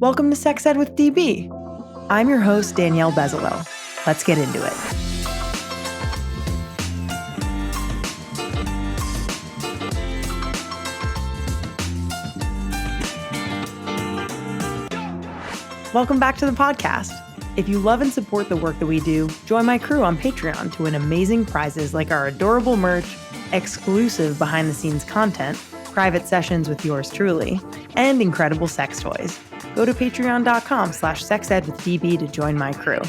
Welcome to Sex Ed with DB. I'm your host, Danielle Bezalel. Let's get into it. Welcome back to the podcast. If you love and support the work that we do, join my crew on Patreon to win amazing prizes like our adorable merch, exclusive behind-the-scenes content, private sessions with yours truly, and incredible sex toys. Go to patreon.com/sexedwithdb to join my crew.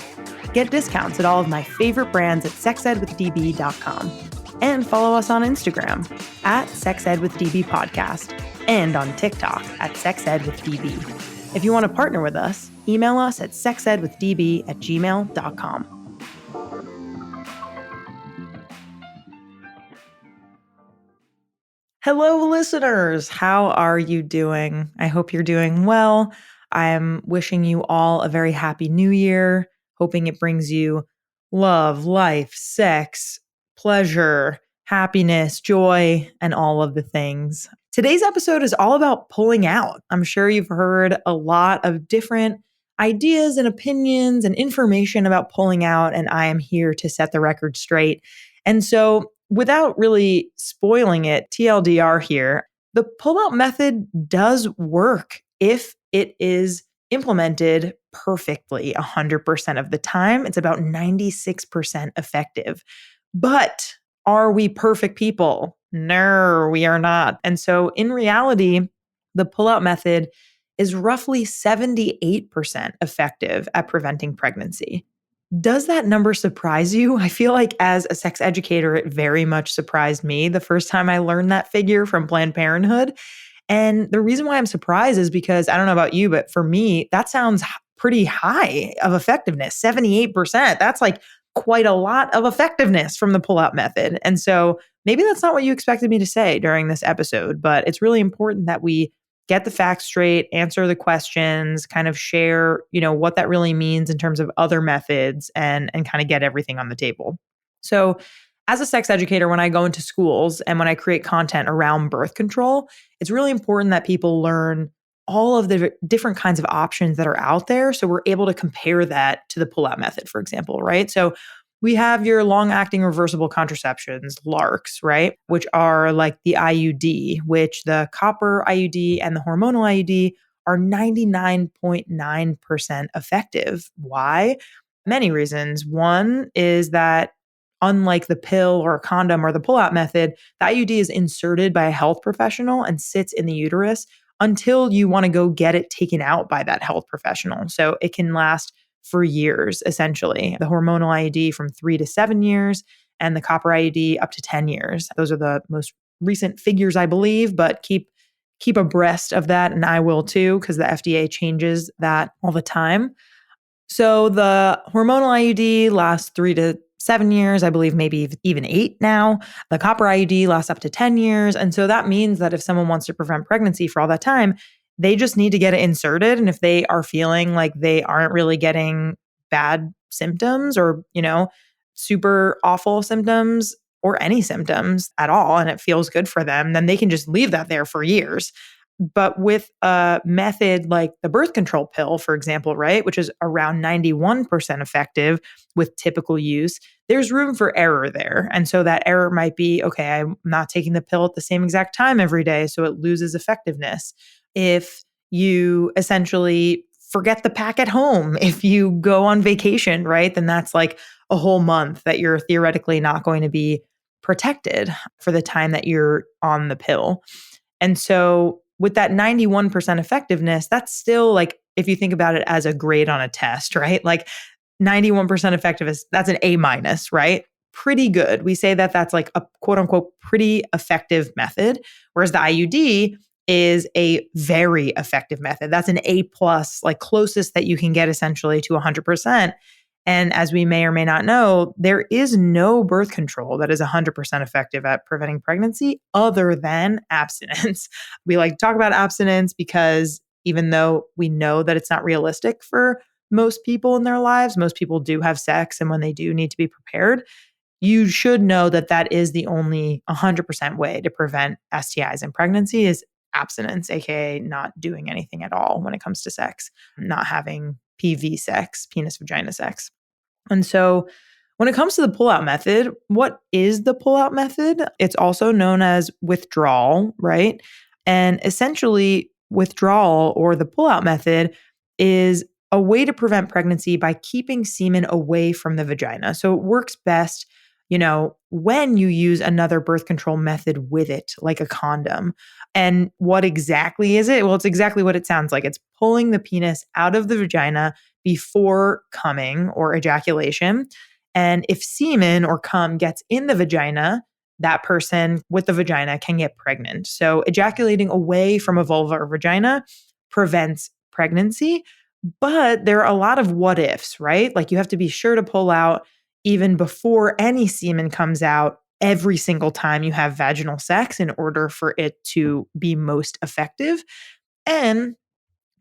Get discounts at all of my favorite brands at sexedwithdb.com. And follow us on Instagram at sexedwithdbpodcast and on TikTok at sexedwithdb. If you want to partner with us, email us at sexedwithdb@gmail.com. Hello, listeners. How are you doing? I hope you're doing well. I'm wishing you all a very happy new year, hoping it brings you love, life, sex, pleasure, happiness, joy, and all of the things. Today's episode is all about pulling out. I'm sure you've heard a lot of different ideas and opinions and information about pulling out, and I am here to set the record straight. And so, without really spoiling it, TLDR here, the pull-out method does work if it is implemented perfectly 100% of the time. It's about 96% effective. But are we perfect people? No, we are not. And so in reality, the pull-out method is roughly 78% effective at preventing pregnancy. Does that number surprise you? I feel like as a sex educator, it very much surprised me the first time I learned that figure from Planned Parenthood. And the reason why I'm surprised is because I don't know about you, but for me, that sounds pretty high of effectiveness, 78%. That's like quite a lot of effectiveness from the pull-out method. And so maybe that's not what you expected me to say during this episode, but it's really important that we get the facts straight, answer the questions, kind of share, what that really means in terms of other methods and kind of get everything on the table. So as a sex educator, when I go into schools and when I create content around birth control, it's really important that people learn all of the different kinds of options that are out there. So we're able to compare that to the pull-out method, for example, right? So we have your long-acting reversible contraceptions, LARCs, right? Which are like the IUD, which the copper IUD and the hormonal IUD are 99.9% effective. Why? Many reasons. One is that unlike the pill or a condom or the pull-out method, the IUD is inserted by a health professional and sits in the uterus until you want to go get it taken out by that health professional. So it can last for years, essentially. The hormonal IUD from 3 to 7 years and the copper IUD up to 10 years. Those are the most recent figures, I believe, but keep abreast of that, and I will too, because the FDA changes that all the time. So the hormonal IUD lasts 3 to 7 years, I believe maybe even 8 now. The copper IUD lasts up to 10 years. And so that means that if someone wants to prevent pregnancy for all that time, they just need to get it inserted. And if they are feeling like they aren't really getting bad symptoms or, super awful symptoms or any symptoms at all, and it feels good for them, then they can just leave that there for years. But with a method like the birth control pill, for example, right, which is around 91% effective with typical use, there's room for error there. And so that error might be, okay, I'm not taking the pill at the same exact time every day, so it loses effectiveness. If you essentially forget the pack at home, if you go on vacation, right, then that's like a whole month that you're theoretically not going to be protected for the time that you're on the pill. And so with that 91% effectiveness, that's still like, if you think about it as a grade on a test, right? Like 91% effectiveness, that's an A-, right? Pretty good. We say that that's like a quote unquote pretty effective method, whereas the IUD is a very effective method. That's an A+, like closest that you can get essentially to 100%. And as we may or may not know, there is no birth control that is 100% effective at preventing pregnancy other than abstinence. We like to talk about abstinence because even though we know that it's not realistic for most people in their lives, most people do have sex, and when they do need to be prepared, you should know that that is the only 100% way to prevent STIs in pregnancy is abstinence, aka not doing anything at all when it comes to sex, not having PV sex, penis vagina sex. And so when it comes to the pullout method, what is the pullout method? It's also known as withdrawal, right? And essentially, withdrawal or the pullout method is a way to prevent pregnancy by keeping semen away from the vagina. So it works best, when you use another birth control method with it, like a condom. And what exactly is it? Well, it's exactly what it sounds like. It's pulling the penis out of the vagina before coming or ejaculation. And if semen or cum gets in the vagina, that person with the vagina can get pregnant. So ejaculating away from a vulva or vagina prevents pregnancy. But there are a lot of what ifs, right? Like you have to be sure to pull out even before any semen comes out every single time you have vaginal sex in order for it to be most effective. And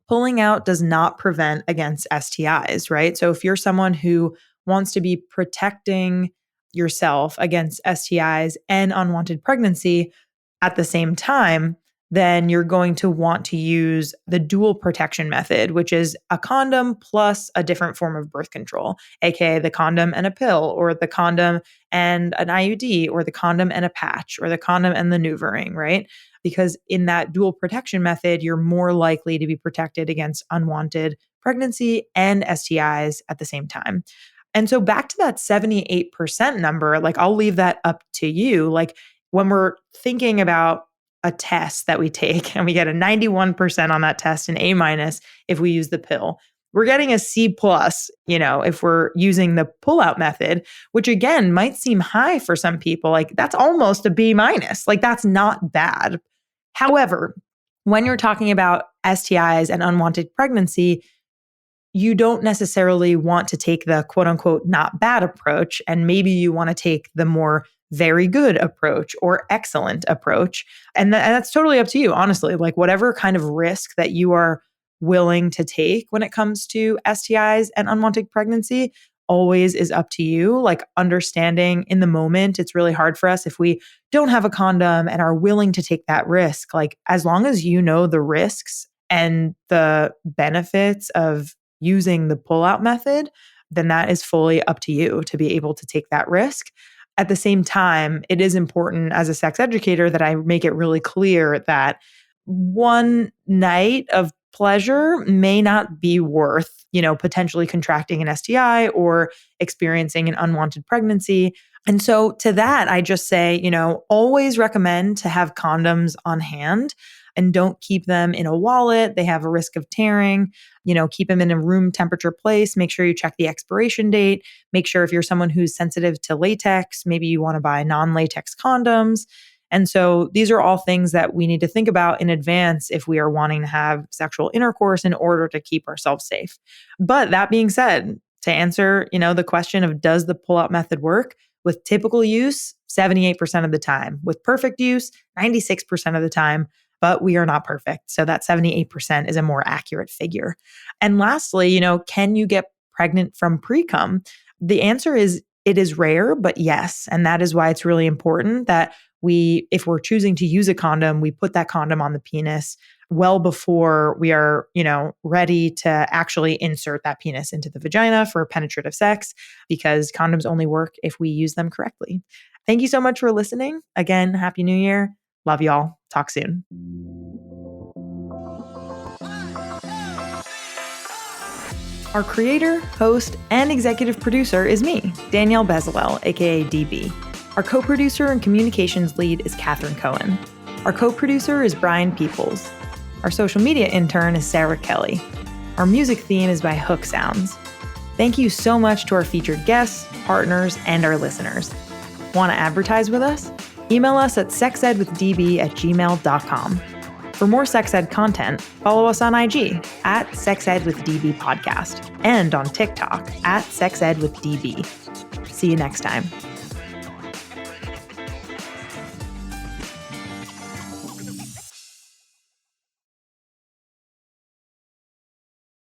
pulling out does not prevent against STIs, right? So if you're someone who wants to be protecting yourself against STIs and unwanted pregnancy at the same time, then you're going to want to use the dual protection method, which is a condom plus a different form of birth control, aka the condom and a pill, or the condom and an IUD, or the condom and a patch, or the condom and the NuvaRing, right? Because in that dual protection method, you're more likely to be protected against unwanted pregnancy and STIs at the same time. And so back to that 78% number, like I'll leave that up to you. Like when we're thinking about a test that we take and we get a 91% on that test, an A- if we use the pill, we're getting a C+, if we're using the pullout method, which again might seem high for some people. Like that's almost a B-, like that's not bad. However, when you're talking about STIs and unwanted pregnancy, you don't necessarily want to take the quote unquote not bad approach. And maybe you want to take the more very good approach or excellent approach. And that's totally up to you, honestly. Like whatever kind of risk that you are willing to take when it comes to STIs and unwanted pregnancy always is up to you. Like understanding in the moment, it's really hard for us if we don't have a condom and are willing to take that risk. Like as long as you know the risks and the benefits of using the pullout method, then that is fully up to you to be able to take that risk. At the same time, it is important as a sex educator that I make it really clear that one night of pleasure may not be worth, potentially contracting an STI or experiencing an unwanted pregnancy. And so to that, I just say, always recommend to have condoms on hand and don't keep them in a wallet. They have a risk of tearing. Keep them in a room temperature place. Make sure you check the expiration date. Make sure if you're someone who's sensitive to latex, maybe you want to buy non-latex condoms. And so these are all things that we need to think about in advance if we are wanting to have sexual intercourse in order to keep ourselves safe. But that being said, to answer, the question of does the pullout method work? With typical use, 78% of the time. With perfect use, 96% of the time. But we are not perfect. So that 78% is a more accurate figure. And lastly, can you get pregnant from pre-cum? The answer is it is rare, but yes. And that is why it's really important that if we're choosing to use a condom, we put that condom on the penis well before we are, ready to actually insert that penis into the vagina for penetrative sex, because condoms only work if we use them correctly. Thank you so much for listening. Again, Happy New Year. Love y'all. Talk soon. Our creator, host, and executive producer is me, Danielle Bezalel, aka DB. Our co-producer and communications lead is Cathren Cohen. Our co-producer is Brian Peoples. Our social media intern is Sarah Kelly. Our music theme is by Hook Sounds. Thank you so much to our featured guests, partners, and our listeners. Want to advertise with us? Email us at sexedwithdb@gmail.com. For more sex ed content, follow us on IG at sexedwithdb podcast and on TikTok at sexedwithdb. See you next time.